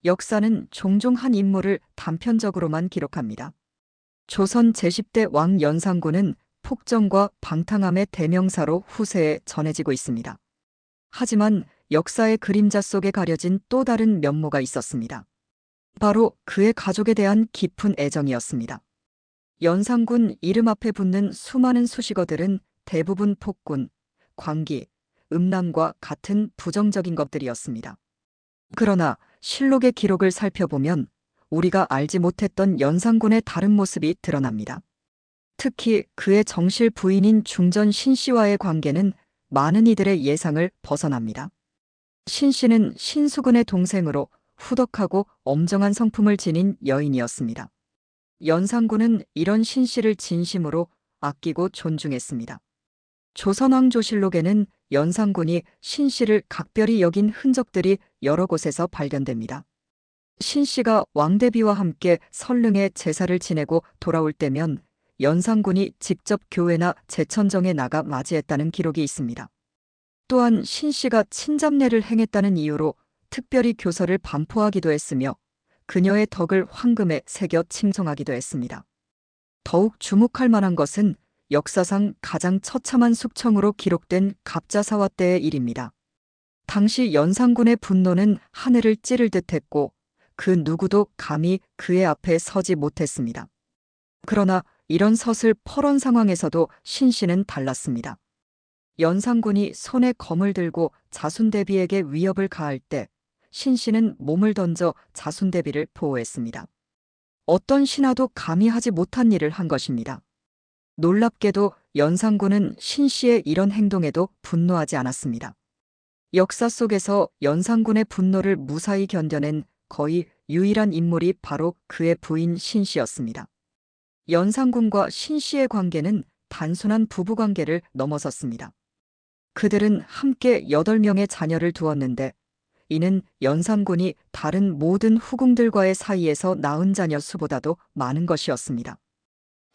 역사는 종종 한 인물을 단편적으로만 기록합니다. 조선 제10대 왕 연산군은 폭정과 방탕함의 대명사로 후세에 전해지고 있습니다. 하지만 역사의 그림자 속에 가려진 또 다른 면모가 있었습니다. 바로 그의 가족에 대한 깊은 애정이었습니다. 연산군 이름 앞에 붙는 수많은 수식어들은 대부분 폭군, 광기, 음란과 같은 부정적인 것들이었습니다. 그러나 실록의 기록을 살펴보면 우리가 알지 못했던 연산군의 다른 모습이 드러납니다. 특히 그의 정실 부인인 중전 신씨와의 관계는 많은 이들의 예상을 벗어납니다. 신씨는 신수군의 동생으로 후덕하고 엄정한 성품을 지닌 여인이었습니다. 연산군은 이런 신씨를 진심으로 아끼고 존중했습니다. 조선왕조실록에는 연산군이 신씨를 각별히 여긴 흔적들이 여러 곳에서 발견됩니다. 신씨가 왕대비와 함께 설릉에 제사를 지내고 돌아올 때면 연산군이 직접 교회나 제천정에 나가 맞이했다는 기록이 있습니다. 또한 신씨가 친잡례를 행했다는 이유로 특별히 교서를 반포하기도 했으며 그녀의 덕을 황금에 새겨 칭송하기도 했습니다. 더욱 주목할 만한 것은 역사상 가장 처참한 숙청으로 기록된 갑자사화 때의 일입니다. 당시 연산군의 분노는 하늘을 찌를 듯했고 그 누구도 감히 그의 앞에 서지 못했습니다. 그러나 이런 서슬퍼런 상황에서도 신씨는 달랐습니다. 연산군이 손에 검을 들고 자순대비에게 위협을 가할 때 신씨는 몸을 던져 자순대비를 보호했습니다. 어떤 신하도 감히 하지 못한 일을 한 것입니다. 놀랍게도 연산군은 신씨의 이런 행동에도 분노하지 않았습니다. 역사 속에서 연산군의 분노를 무사히 견뎌낸 거의 유일한 인물이 바로 그의 부인 신씨였습니다. 연산군과 신씨의 관계는 단순한 부부관계를 넘어섰습니다. 그들은 함께 8명의 자녀를 두었는데 이는 연산군이 다른 모든 후궁들과의 사이에서 낳은 자녀 수보다도 많은 것이었습니다.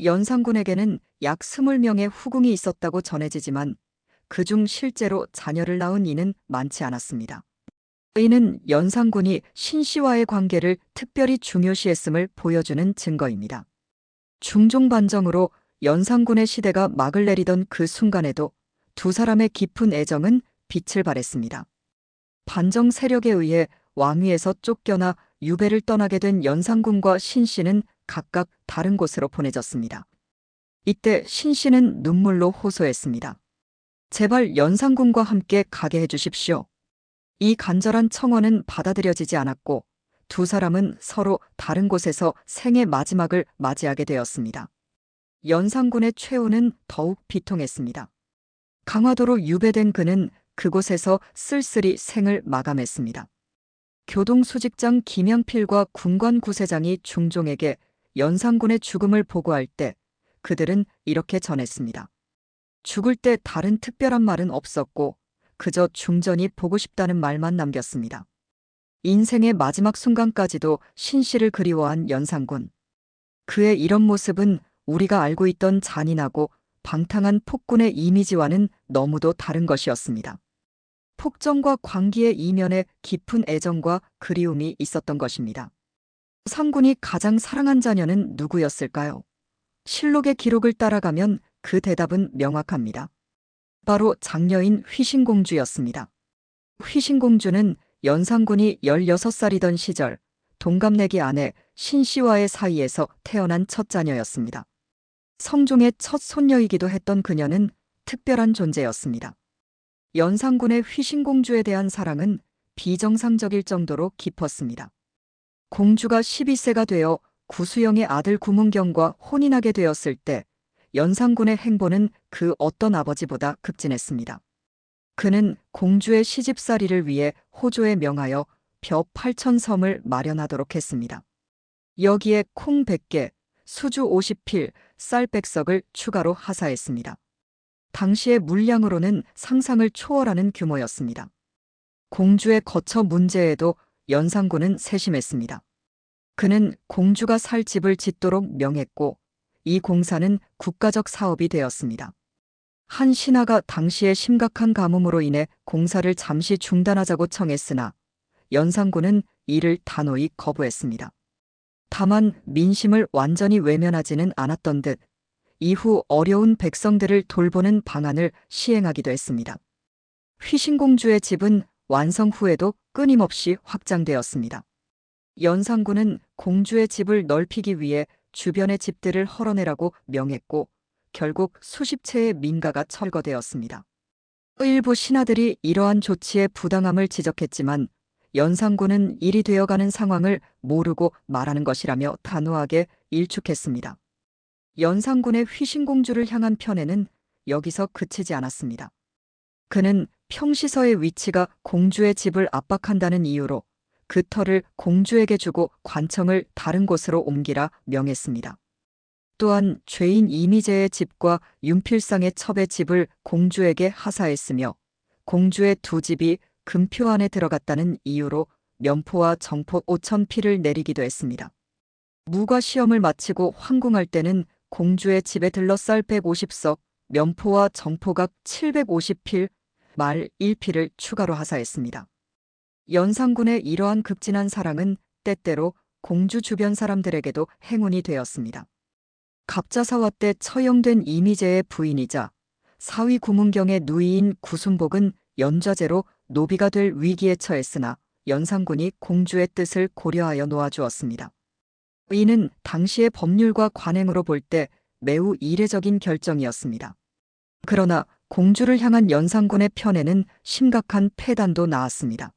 연산군에게는 약 20명의 후궁이 있었다고 전해지지만 그중 실제로 자녀를 낳은 이는 많지 않았습니다. 이는 연산군이 신씨와의 관계를 특별히 중요시했음을 보여주는 증거입니다. 중종반정으로 연산군의 시대가 막을 내리던 그 순간에도 두 사람의 깊은 애정은 빛을 발했습니다. 반정 세력에 의해 왕위에서 쫓겨나 유배를 떠나게 된 연산군과 신씨는 각각 다른 곳으로 보내졌습니다. 이때 신씨는 눈물로 호소했습니다. 제발 연산군과 함께 가게 해주십시오. 이 간절한 청원은 받아들여지지 않았고 두 사람은 서로 다른 곳에서 생의 마지막을 맞이하게 되었습니다. 연산군의 최후는 더욱 비통했습니다. 강화도로 유배된 그는 그곳에서 쓸쓸히 생을 마감했습니다. 교동수직장 김양필과 군관구세장이 중종에게 연산군의 죽음을 보고할 때 그들은 이렇게 전했습니다. 죽을 때 다른 특별한 말은 없었고 그저 중전이 보고 싶다는 말만 남겼습니다. 인생의 마지막 순간까지도 신씨를 그리워한 연산군. 그의 이런 모습은 우리가 알고 있던 잔인하고 방탕한 폭군의 이미지와는 너무도 다른 것이었습니다. 폭정과 광기의 이면에 깊은 애정과 그리움이 있었던 것입니다. 상군이 가장 사랑한 자녀는 누구였을까요? 실록의 기록을 따라가면 그 대답은 명확합니다. 바로 장녀인 휘신공주였습니다. 휘신공주는 연산군이 16살이던 시절 동갑내기 아내 신씨와의 사이에서 태어난 첫 자녀였습니다. 성종의 첫 손녀이기도 했던 그녀는 특별한 존재였습니다. 연산군의 휘신공주에 대한 사랑은 비정상적일 정도로 깊었습니다. 공주가 12세가 되어 구수영의 아들 구문경과 혼인하게 되었을 때 연산군의 행보는 그 어떤 아버지보다 급진했습니다. 그는 공주의 시집살이를 위해 호조에 명하여 벼 8,000섬을 마련하도록 했습니다. 여기에 콩 100개, 수주 50필, 쌀 100석을 추가로 하사했습니다. 당시의 물량으로는 상상을 초월하는 규모였습니다. 공주의 거처 문제에도 연산군은 세심했습니다. 그는 공주가 살 집을 짓도록 명했고 이 공사는 국가적 사업이 되었습니다. 한 신하가 당시의 심각한 가뭄으로 인해 공사를 잠시 중단하자고 청했으나 연산군은 이를 단호히 거부했습니다. 다만 민심을 완전히 외면하지는 않았던 듯 이후 어려운 백성들을 돌보는 방안을 시행하기도 했습니다. 휘신공주의 집은 완성 후에도 끊임없이 확장되었습니다. 연산군은 공주의 집을 넓히기 위해 주변의 집들을 헐어내라고 명했고 결국 수십 채의 민가가 철거되었습니다. 일부 신하들이 이러한 조치의 부당함을 지적했지만 연산군은 일이 되어가는 상황을 모르고 말하는 것이라며 단호하게 일축했습니다. 연산군의 휘신공주를 향한 편애는 여기서 그치지 않았습니다. 그는 평시서의 위치가 공주의 집을 압박한다는 이유로 그 터를 공주에게 주고 관청을 다른 곳으로 옮기라 명했습니다. 또한 죄인 이미재의 집과 윤필상의 첩의 집을 공주에게 하사했으며 공주의 두 집이 금표 안에 들어갔다는 이유로 면포와 정포 5,000피를 내리기도 했습니다. 무과 시험을 마치고 황궁할 때는 공주의 집에 들러 쌀 150석, 면포와 정포각 750필, 말 1피를 추가로 하사했습니다. 연산군의 이러한 극진한 사랑은 때때로 공주 주변 사람들에게도 행운이 되었습니다. 갑자사화 때 처형된 이미재의 부인이자 사위 구문경의 누이인 구순복은 연좌제로 노비가 될 위기에 처했으나 연산군이 공주의 뜻을 고려하여 놓아주었습니다. 이는 당시의 법률과 관행으로 볼 때 매우 이례적인 결정이었습니다. 그러나 공주를 향한 연산군의 편애는 심각한 폐단도 낳았습니다.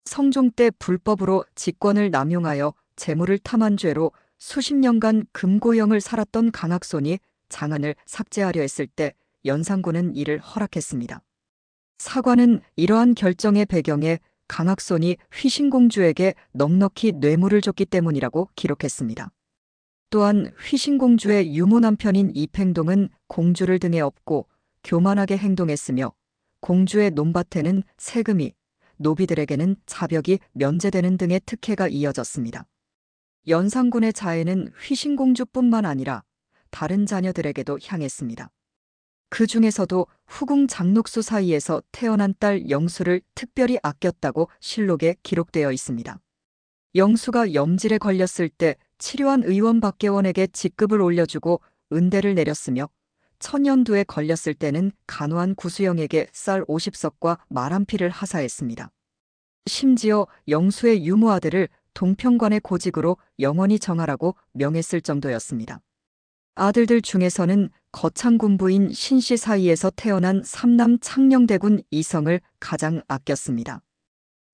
성종 때 불법으로 직권을 남용하여 재물을 탐한 죄로 수십 년간 금고형을 살았던 강학손이 장안을 삭제하려 했을 때 연산군은 이를 허락했습니다. 사관은 이러한 결정의 배경에 강학손이 휘신공주에게 넉넉히 뇌물을 줬기 때문이라고 기록했습니다. 또한 휘신공주의 유모 남편인 이팽동은 공주를 등에 업고 교만하게 행동했으며 공주의 논밭에는 세금이, 노비들에게는 자벽이 면제되는 등의 특혜가 이어졌습니다. 연산군의 자애는 휘신공주뿐만 아니라 다른 자녀들에게도 향했습니다. 그 중에서도 후궁 장록수 사이에서 태어난 딸 영수를 특별히 아꼈다고 실록에 기록되어 있습니다. 영수가 염질에 걸렸을 때 치료한 의원 박계원에게 직급을 올려주고 은대를 내렸으며 천연두에 걸렸을 때는 간호한 구수영에게 쌀 50석과 말 1피를 하사했습니다. 심지어 영수의 유모 아들을 동평관의 고직으로 영원히 정하라고 명했을 정도였습니다. 아들들 중에서는 거창군부인 신씨 사이에서 태어난 삼남 창녕대군 이성을 가장 아꼈습니다.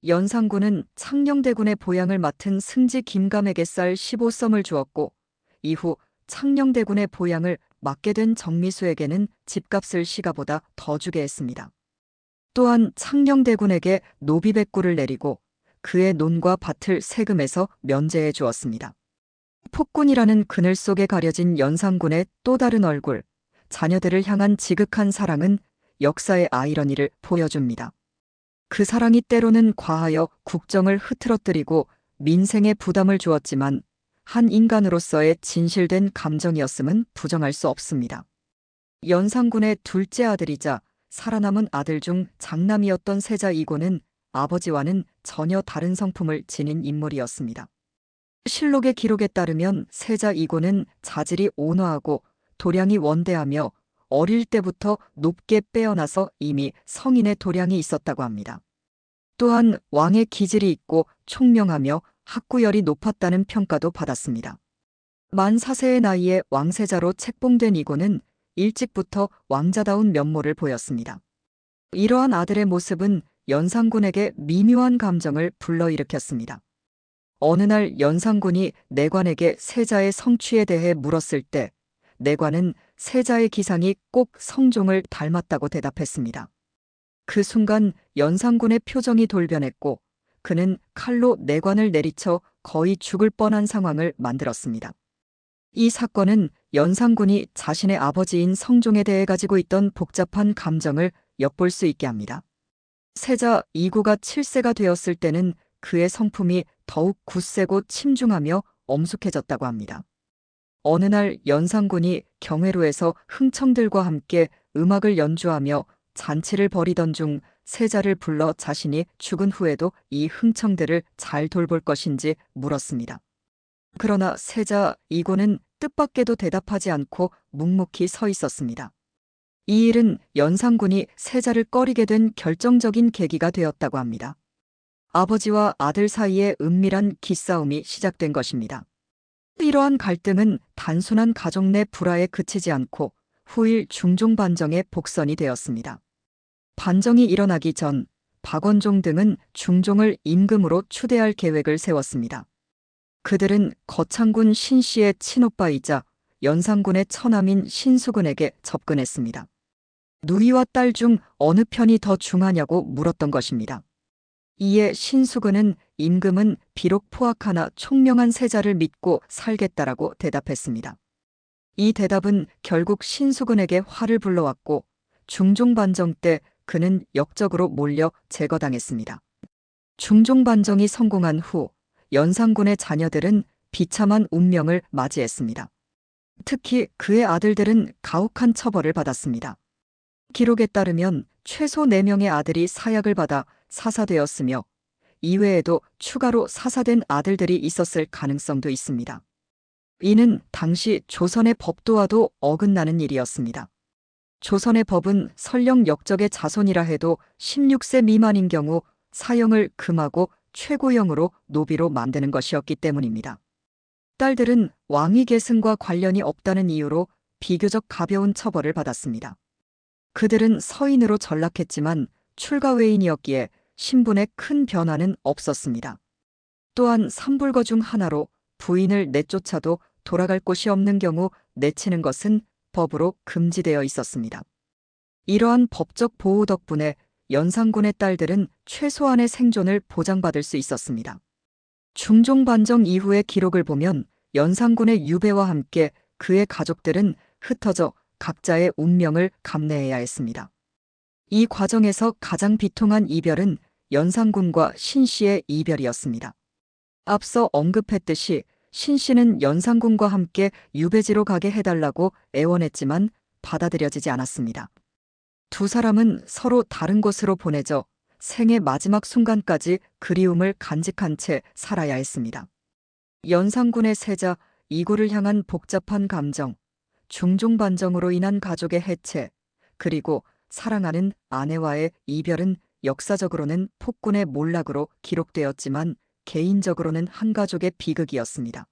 연산군은 창녕대군의 보양을 맡은 승지 김감에게 쌀 15썸을 주었고 이후 창녕대군의 보양을 맡게 된 정미수에게는 집값을 시가보다 더 주게 했습니다. 또한 창녕대군에게 노비백구를 내리고 그의 논과 밭을 세금에서 면제해 주었습니다. 폭군이라는 그늘 속에 가려진 연산군의 또 다른 얼굴, 자녀들을 향한 지극한 사랑은 역사의 아이러니를 보여줍니다. 그 사랑이 때로는 과하여 국정을 흐트러뜨리고 민생에 부담을 주었지만 한 인간으로서의 진실된 감정이었음은 부정할 수 없습니다. 연산군의 둘째 아들이자 살아남은 아들 중 장남이었던 세자 이고는 아버지와는 전혀 다른 성품을 지닌 인물이었습니다. 실록의 기록에 따르면 세자 이고는 자질이 온화하고 도량이 원대하며 어릴 때부터 높게 빼어나서 이미 성인의 도량이 있었다고 합니다. 또한 왕의 기질이 있고 총명하며 학구열이 높았다는 평가도 받았습니다. 만 4세의 나이에 왕세자로 책봉된 이고는 일찍부터 왕자다운 면모를 보였습니다. 이러한 아들의 모습은 연산군에게 미묘한 감정을 불러일으켰습니다. 어느 날 연산군이 내관에게 세자의 성취에 대해 물었을 때 내관은 세자의 기상이 꼭 성종을 닮았다고 대답했습니다. 그 순간 연산군의 표정이 돌변했고 그는 칼로 내관을 내리쳐 거의 죽을 뻔한 상황을 만들었습니다. 이 사건은 연산군이 자신의 아버지인 성종에 대해 가지고 있던 복잡한 감정을 엿볼 수 있게 합니다. 세자 이고가 7세가 되었을 때는 그의 성품이 더욱 굳세고 침중하며 엄숙해졌다고 합니다. 어느 날 연산군이 경회로에서 흥청들과 함께 음악을 연주하며 잔치를 벌이던 중 세자를 불러 자신이 죽은 후에도 이 흥청들을 잘 돌볼 것인지 물었습니다. 그러나 세자 이고는 뜻밖에도 대답하지 않고 묵묵히 서 있었습니다. 이 일은 연산군이 세자를 꺼리게 된 결정적인 계기가 되었다고 합니다. 아버지와 아들 사이에 은밀한 기싸움이 시작된 것입니다. 이러한 갈등은 단순한 가족 내 불화에 그치지 않고 후일 중종 반정의 복선이 되었습니다. 반정이 일어나기 전 박원종 등은 중종을 임금으로 추대할 계획을 세웠습니다. 그들은 거창군 신씨의 친오빠이자 연산군의 처남인 신수군에게 접근했습니다. 누이와 딸 중 어느 편이 더 중하냐고 물었던 것입니다. 이에 신수군은 임금은 비록 포악하나 총명한 세자를 믿고 살겠다라고 대답했습니다. 이 대답은 결국 신수군에게 화를 불러왔고 중종반정 때 그는 역적으로 몰려 제거당했습니다. 중종반정이 성공한 후 연산군의 자녀들은 비참한 운명을 맞이했습니다. 특히 그의 아들들은 가혹한 처벌을 받았습니다. 기록에 따르면 최소 4명의 아들이 사약을 받아 사사되었으며 이외에도 추가로 사사된 아들들이 있었을 가능성도 있습니다. 이는 당시 조선의 법도와도 어긋나는 일이었습니다. 조선의 법은 설령 역적의 자손이라 해도 16세 미만인 경우 사형을 금하고 최고형으로 노비로 만드는 것이었기 때문입니다. 딸들은 왕위 계승과 관련이 없다는 이유로 비교적 가벼운 처벌을 받았습니다. 그들은 서인으로 전락했지만 출가외인이었기에 신분에 큰 변화는 없었습니다. 또한 삼불거 중 하나로 부인을 내쫓아도 돌아갈 곳이 없는 경우 내치는 것은 법으로 금지되어 있었습니다. 이러한 법적 보호 덕분에 연산군의 딸들은 최소한의 생존을 보장받을 수 있었습니다. 중종반정 이후의 기록을 보면 연산군의 유배와 함께 그의 가족들은 흩어져 각자의 운명을 감내해야 했습니다. 이 과정에서 가장 비통한 이별은 연산군과 신씨의 이별이었습니다. 앞서 언급했듯이 신씨는 연산군과 함께 유배지로 가게 해달라고 애원했지만 받아들여지지 않았습니다. 두 사람은 서로 다른 곳으로 보내져 생의 마지막 순간까지 그리움을 간직한 채 살아야 했습니다. 연산군의 세자 이고를 향한 복잡한 감정, 중종반정으로 인한 가족의 해체, 그리고 사랑하는 아내와의 이별은 역사적으로는 폭군의 몰락으로 기록되었지만 개인적으로는 한 가족의 비극이었습니다.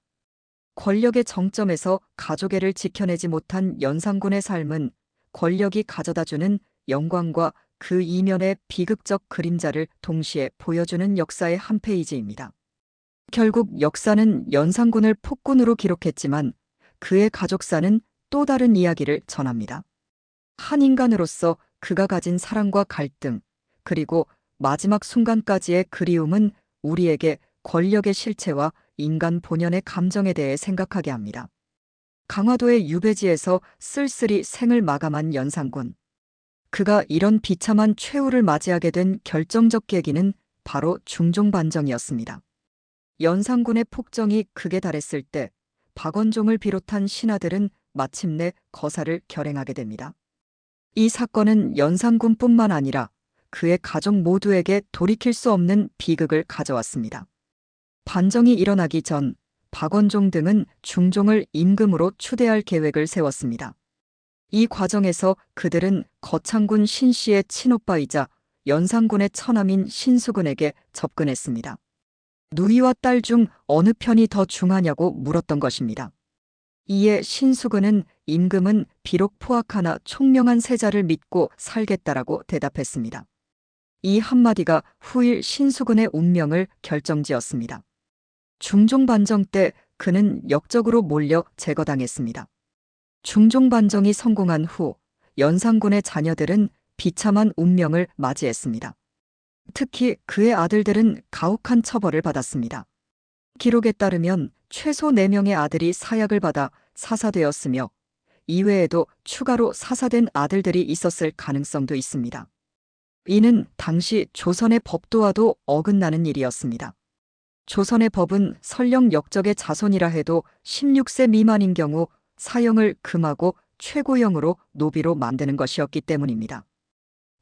권력의 정점에서 가족애를 지켜내지 못한 연산군의 삶은 권력이 가져다주는 영광과 그 이면의 비극적 그림자를 동시에 보여주는 역사의 한 페이지입니다. 결국 역사는 연산군을 폭군으로 기록했지만 그의 가족사는 또 다른 이야기를 전합니다. 한 인간으로서 그가 가진 사랑과 갈등, 그리고 마지막 순간까지의 그리움은 우리에게 권력의 실체와 인간 본연의 감정에 대해 생각하게 합니다. 강화도의 유배지에서 쓸쓸히 생을 마감한 연산군. 그가 이런 비참한 최후를 맞이하게 된 결정적 계기는 바로 중종반정이었습니다. 연산군의 폭정이 극에 달했을 때 박원종을 비롯한 신하들은 마침내 거사를 결행하게 됩니다. 이 사건은 연산군뿐만 아니라 그의 가족 모두에게 돌이킬 수 없는 비극을 가져왔습니다. 반정이 일어나기 전 박원종 등은 중종을 임금으로 추대할 계획을 세웠습니다. 이 과정에서 그들은 거창군 신씨의 친오빠이자 연산군의 처남인 신수군에게 접근했습니다. 누이와 딸 중 어느 편이 더 중하냐고 물었던 것입니다. 이에 신수군은 임금은 비록 포악하나 총명한 세자를 믿고 살겠다라고 대답했습니다. 이 한마디가 후일 신수군의 운명을 결정지었습니다. 중종반정 때 그는 역적으로 몰려 제거당했습니다. 중종반정이 성공한 후 연산군의 자녀들은 비참한 운명을 맞이했습니다. 특히 그의 아들들은 가혹한 처벌을 받았습니다. 기록에 따르면 최소 4명의 아들이 사약을 받아 사사되었으며 이외에도 추가로 사사된 아들들이 있었을 가능성도 있습니다. 이는 당시 조선의 법도와도 어긋나는 일이었습니다. 조선의 법은 설령 역적의 자손이라 해도 16세 미만인 경우 사형을 금하고 최고형으로 노비로 만드는 것이었기 때문입니다.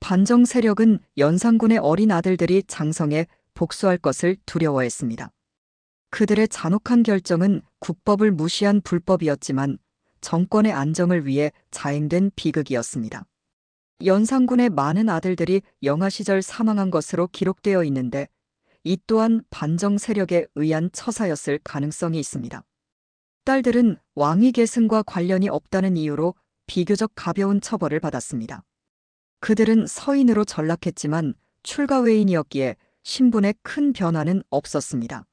반정 세력은 연산군의 어린 아들들이 장성에 복수할 것을 두려워했습니다. 그들의 잔혹한 결정은 국법을 무시한 불법이었지만 정권의 안정을 위해 자행된 비극이었습니다. 연산군의 많은 아들들이 영하 시절 사망한 것으로 기록되어 있는데 이 또한 반정 세력에 의한 처사였을 가능성이 있습니다. 딸들은 왕위 계승과 관련이 없다는 이유로 비교적 가벼운 처벌을 받았습니다. 그들은 서인으로 전락했지만 출가 외인이었기에 신분에 큰 변화는 없었습니다.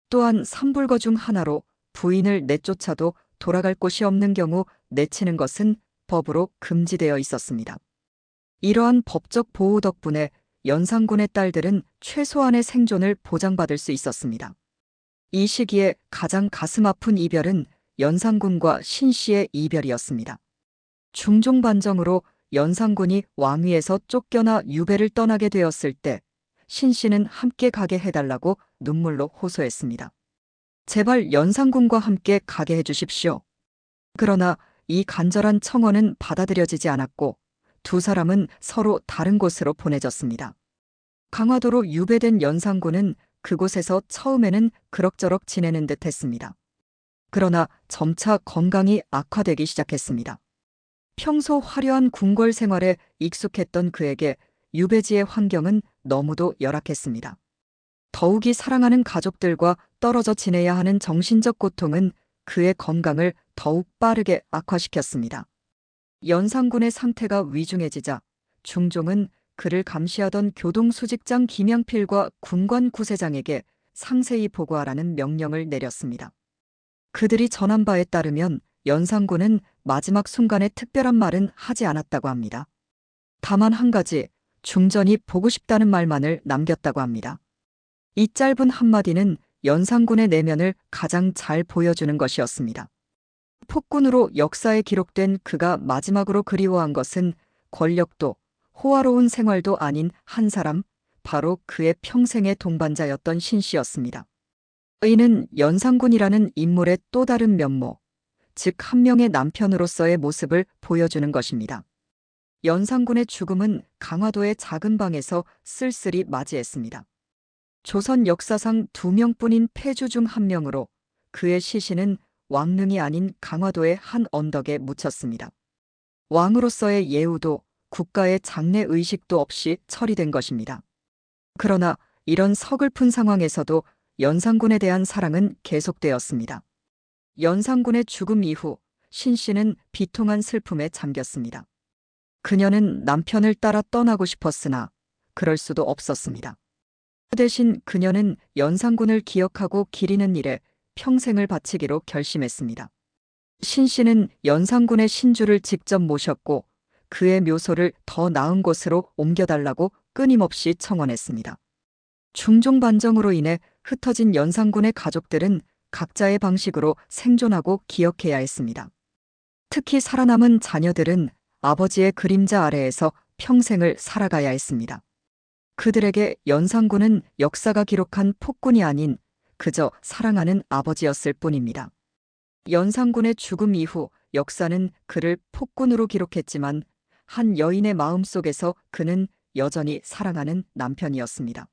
또한 삼불거 중 하나로 부인을 내쫓아도 돌아갈 곳이 없는 경우 내치는 것은 법으로 금지되어 있었습니다. 이러한 법적 보호 덕분에 연산군의 딸들은 최소한의 생존을 보장받을 수 있었습니다. 이 시기에 가장 가슴 아픈 이별은 연산군과 신씨의 이별이었습니다. 중종 반정으로 연산군이 왕위에서 쫓겨나 유배를 떠나게 되었을 때 신씨는 함께 가게 해달라고 눈물로 호소했습니다. 제발 연산군과 함께 가게 해주십시오. 그러나 이 간절한 청원은 받아들여지지 않았고 두 사람은 서로 다른 곳으로 보내졌습니다. 강화도로 유배된 연산군은 그곳에서 처음에는 그럭저럭 지내는 듯 했습니다. 그러나 점차 건강이 악화되기 시작했습니다. 평소 화려한 궁궐 생활에 익숙했던 그에게 유배지의 환경은 너무도 열악했습니다. 더욱이 사랑하는 가족들과 떨어져 지내야 하는 정신적 고통은 그의 건강을 더욱 빠르게 악화시켰습니다. 연산군의 상태가 위중해지자 중종은 그를 감시하던 교동수직장 김양필과 군관 구세장에게 상세히 보고하라는 명령을 내렸습니다. 그들이 전한 바에 따르면 연산군은 마지막 순간에 특별한 말은 하지 않았다고 합니다. 다만 한 가지, 중전이 보고 싶다는 말만을 남겼다고 합니다. 이 짧은 한마디는 연산군의 내면을 가장 잘 보여주는 것이었습니다. 폭군으로 역사에 기록된 그가 마지막으로 그리워한 것은 권력도 호화로운 생활도 아닌 한 사람, 바로 그의 평생의 동반자였던 신씨였습니다. 이는 연산군이라는 인물의 또 다른 면모, 즉 한 명의 남편으로서의 모습을 보여주는 것입니다. 연산군의 죽음은 강화도의 작은 방에서 쓸쓸히 맞이했습니다. 조선 역사상 2명뿐인 패주 중 한 명으로 그의 시신은 왕릉이 아닌 강화도의 한 언덕에 묻혔습니다. 왕으로서의 예우도 국가의 장례 의식도 없이 처리된 것입니다. 그러나 이런 서글픈 상황에서도 연산군에 대한 사랑은 계속되었습니다. 연산군의 죽음 이후 신씨는 비통한 슬픔에 잠겼습니다. 그녀는 남편을 따라 떠나고 싶었으나 그럴 수도 없었습니다. 대신 그녀는 연산군을 기억하고 기리는 일에 평생을 바치기로 결심했습니다. 신씨는 연산군의 신주를 직접 모셨고 그의 묘소를 더 나은 곳으로 옮겨달라고 끊임없이 청원했습니다. 중종 반정으로 인해 흩어진 연산군의 가족들은 각자의 방식으로 생존하고 기억해야 했습니다. 특히 살아남은 자녀들은 아버지의 그림자 아래에서 평생을 살아가야 했습니다. 그들에게 연산군은 역사가 기록한 폭군이 아닌 그저 사랑하는 아버지였을 뿐입니다. 연산군의 죽음 이후 역사는 그를 폭군으로 기록했지만 한 여인의 마음속에서 그는 여전히 사랑하는 남편이었습니다.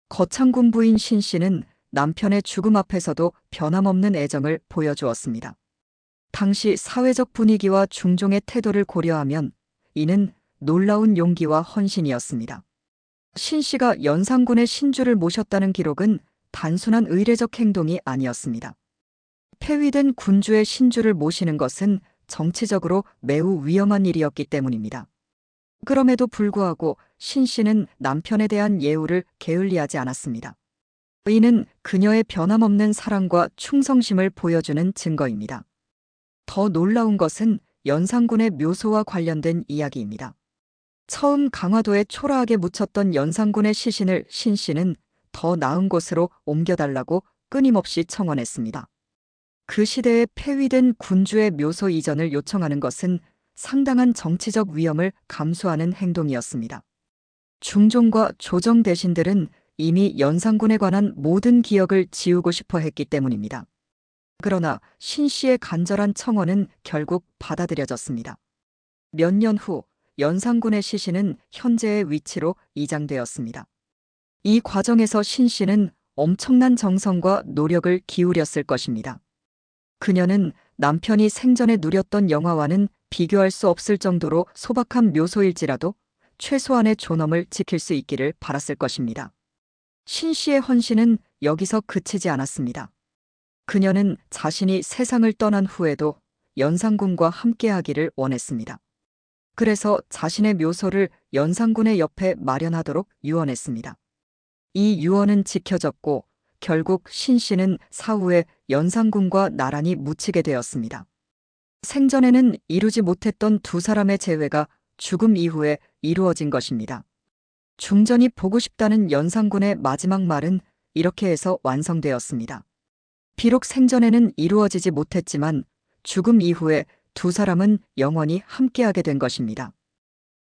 거창군 부인 신씨는 남편의 죽음 앞에서도 변함없는 애정을 보여주었습니다. 당시 사회적 분위기와 중종의 태도를 고려하면 이는 놀라운 용기와 헌신이었습니다. 신씨가 연산군의 신주를 모셨다는 기록은 단순한 의례적 행동이 아니었습니다. 폐위된 군주의 신주를 모시는 것은 정치적으로 매우 위험한 일이었기 때문입니다. 그럼에도 불구하고 신씨는 남편에 대한 예우를 게을리하지 않았습니다. 이는 그녀의 변함없는 사랑과 충성심을 보여주는 증거입니다. 더 놀라운 것은 연산군의 묘소와 관련된 이야기입니다. 처음 강화도에 초라하게 묻혔던 연산군의 시신을 신씨는 더 나은 곳으로 옮겨달라고 끊임없이 청원했습니다. 그 시대에 폐위된 군주의 묘소 이전을 요청하는 것은 상당한 정치적 위험을 감수하는 행동이었습니다. 중종과 조정 대신들은 이미 연산군에 관한 모든 기억을 지우고 싶어 했기 때문입니다. 그러나 신씨의 간절한 청원은 결국 받아들여졌습니다. 몇 년 후 연산군의 시신은 현재의 위치로 이장되었습니다. 이 과정에서 신 씨는 엄청난 정성과 노력을 기울였을 것입니다. 그녀는 남편이 생전에 누렸던 영화와는 비교할 수 없을 정도로 소박한 묘소일지라도 최소한의 존엄을 지킬 수 있기를 바랐을 것입니다. 신 씨의 헌신은 여기서 그치지 않았습니다. 그녀는 자신이 세상을 떠난 후에도 연산군과 함께하기를 원했습니다. 그래서 자신의 묘소를 연산군의 옆에 마련하도록 유언했습니다. 이 유언은 지켜졌고 결국 신 씨는 사후에 연산군과 나란히 묻히게 되었습니다. 생전에는 이루지 못했던 두 사람의 재회가 죽음 이후에 이루어진 것입니다. 중전이 보고 싶다는 연산군의 마지막 말은 이렇게 해서 완성되었습니다. 비록 생전에는 이루어지지 못했지만 죽음 이후에 두 사람은 영원히 함께하게 된 것입니다.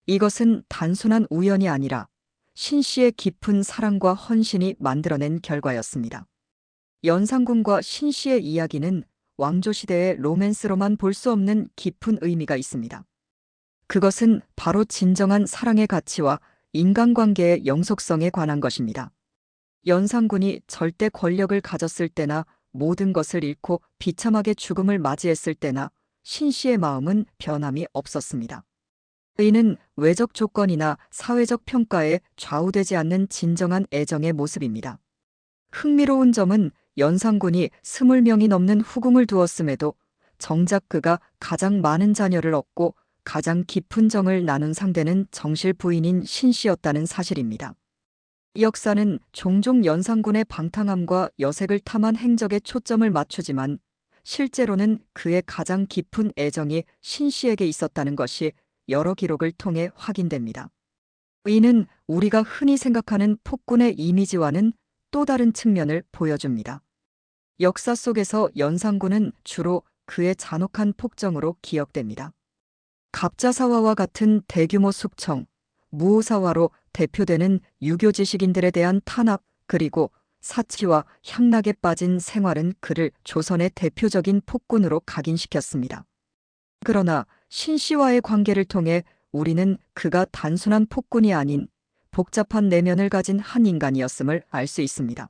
이것은 단순한 우연이 아니라 신 씨의 깊은 사랑과 헌신이 만들어낸 결과였습니다. 연산군과 신 씨의 이야기는 왕조시대의 로맨스로만 볼 수 없는 깊은 의미가 있습니다. 그것은 바로 진정한 사랑의 가치와 인간관계의 영속성에 관한 것입니다. 연산군이 절대 권력을 가졌을 때나 모든 것을 잃고 비참하게 죽음을 맞이했을 때나 신 씨의 마음은 변함이 없었습니다. 이는 외적 조건이나 사회적 평가에 좌우되지 않는 진정한 애정의 모습입니다. 흥미로운 점은 연산군이 20명이 넘는 후궁을 두었음에도 정작 그가 가장 많은 자녀를 얻고 가장 깊은 정을 나눈 상대는 정실 부인인 신 씨였다는 사실입니다. 역사는 종종 연산군의 방탕함과 여색을 탐한 행적에 초점을 맞추지만 실제로는 그의 가장 깊은 애정이 신 씨에게 있었다는 것이 여러 기록을 통해 확인됩니다. 이는 우리가 흔히 생각하는 폭군의 이미지와는 또 다른 측면을 보여줍니다. 역사 속에서 연산군은 주로 그의 잔혹한 폭정으로 기억됩니다. 갑자사화와 같은 대규모 숙청, 무오사화로 대표되는 유교 지식인들에 대한 탄압, 그리고 사치와 향락에 빠진 생활은 그를 조선의 대표적인 폭군으로 각인시켰습니다. 그러나 신 씨와의 관계를 통해 우리는 그가 단순한 폭군이 아닌 복잡한 내면을 가진 한 인간이었음을 알 수 있습니다.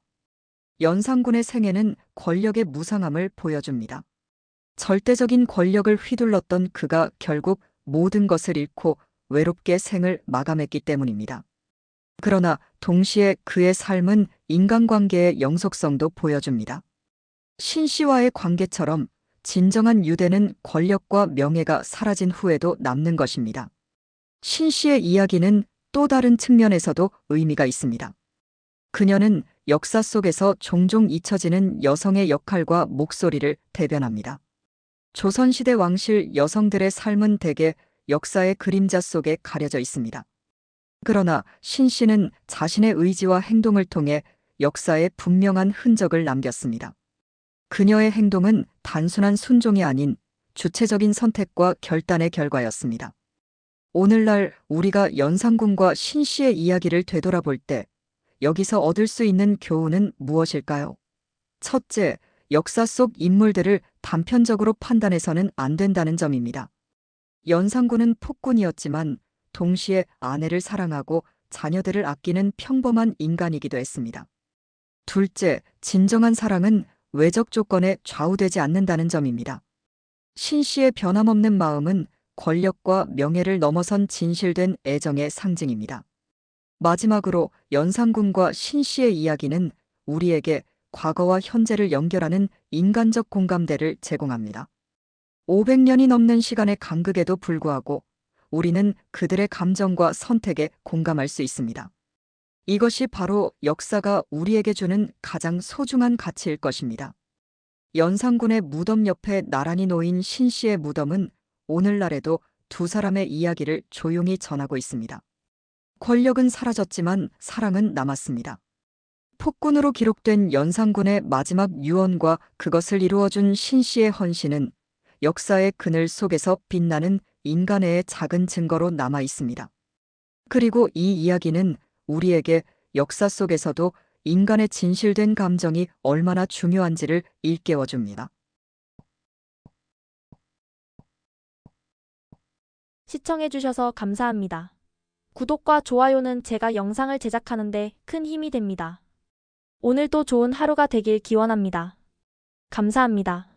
연산군의 생애는 권력의 무상함을 보여줍니다. 절대적인 권력을 휘둘렀던 그가 결국 모든 것을 잃고 외롭게 생을 마감했기 때문입니다. 그러나 동시에 그의 삶은 인간관계의 영속성도 보여줍니다. 신 씨와의 관계처럼 진정한 유대는 권력과 명예가 사라진 후에도 남는 것입니다. 신 씨의 이야기는 또 다른 측면에서도 의미가 있습니다. 그녀는 역사 속에서 종종 잊혀지는 여성의 역할과 목소리를 대변합니다. 조선시대 왕실 여성들의 삶은 대개 역사의 그림자 속에 가려져 있습니다. 그러나 신 씨는 자신의 의지와 행동을 통해 역사에 분명한 흔적을 남겼습니다. 그녀의 행동은 단순한 순종이 아닌 주체적인 선택과 결단의 결과였습니다. 오늘날 우리가 연산군과 신 씨의 이야기를 되돌아볼 때 여기서 얻을 수 있는 교훈은 무엇일까요? 첫째, 역사 속 인물들을 단편적으로 판단해서는 안 된다는 점입니다. 연산군은 폭군이었지만 동시에 아내를 사랑하고 자녀들을 아끼는 평범한 인간이기도 했습니다. 둘째, 진정한 사랑은 외적 조건에 좌우되지 않는다는 점입니다. 신 씨의 변함없는 마음은 권력과 명예를 넘어선 진실된 애정의 상징입니다. 마지막으로 연산군과 신 씨의 이야기는 우리에게 과거와 현재를 연결하는 인간적 공감대를 제공합니다. 500년이 넘는 시간의 간극에도 불구하고 우리는 그들의 감정과 선택에 공감할 수 있습니다. 이것이 바로 역사가 우리에게 주는 가장 소중한 가치일 것입니다. 연산군의 무덤 옆에 나란히 놓인 신 씨의 무덤은 오늘날에도 두 사람의 이야기를 조용히 전하고 있습니다. 권력은 사라졌지만 사랑은 남았습니다. 폭군으로 기록된 연산군의 마지막 유언과 그것을 이루어준 신 씨의 헌신은 역사의 그늘 속에서 빛나는 인간의 작은 증거로 남아 있습니다. 그리고 이 이야기는 우리에게 역사 속에서도 인간의 진실된 감정이 얼마나 중요한지를 일깨워줍니다. 시청해주셔서 감사합니다. 구독과 좋아요는 제가 영상을 제작하는데 큰 힘이 됩니다. 오늘도 좋은 하루가 되길 기원합니다. 감사합니다.